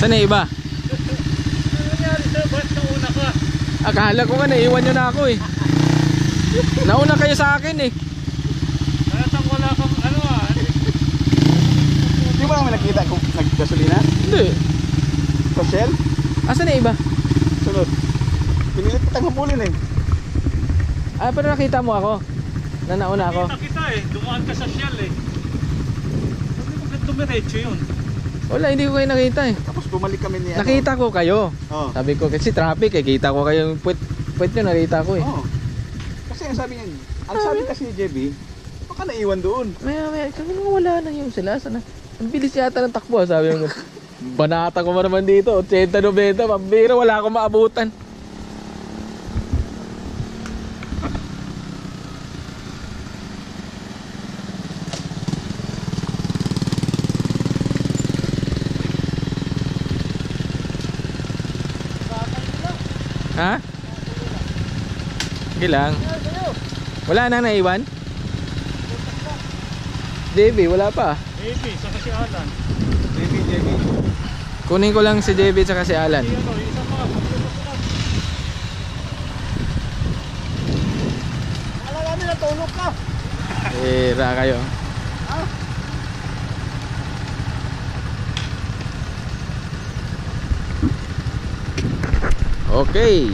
Asan na iba? Ano nangyari sa'yo? Ba't nauna ka? Akala ko nga naiwan nyo na ako eh. Nauna kayo sa akin eh. Natang wala kang ano ah. Di ba naman nakita kung naggasolina? Hindi. Sa Shell? Asan na iba? Sunod. Pinilit kitang habulin eh. Ah, pero nakita mo ako na nauna ako. Nakita kita eh. Dumaan ka sa Shell eh. Sabi mo ba't dumiretso yun? Wala, hindi ko kayo nakita eh. Tapos bumalik kami ni ano. Nakita ko kayo. Oo. Sabi ko kasi traffic eh. Kita ko kayong puwet nyo, nakita ko eh. Oo. Kasi ang sabi niya, ang sabi kasi ni JB, baka naiwan doon. Maya, sabi ko wala na yung sila. Sana. Ang bilis yata ng takbo, sabi ko. Banata ko naman dito, 80-90, pambira, wala akong maabutan. Ha? Sige lang. Wala nang naiwan? JB, wala pa. Maybe, saka si Alan. JB. Kunin ko lang si JB at si Alan. Si ano, isang mga Alam namin natulog ka. Ra kayo. Okay.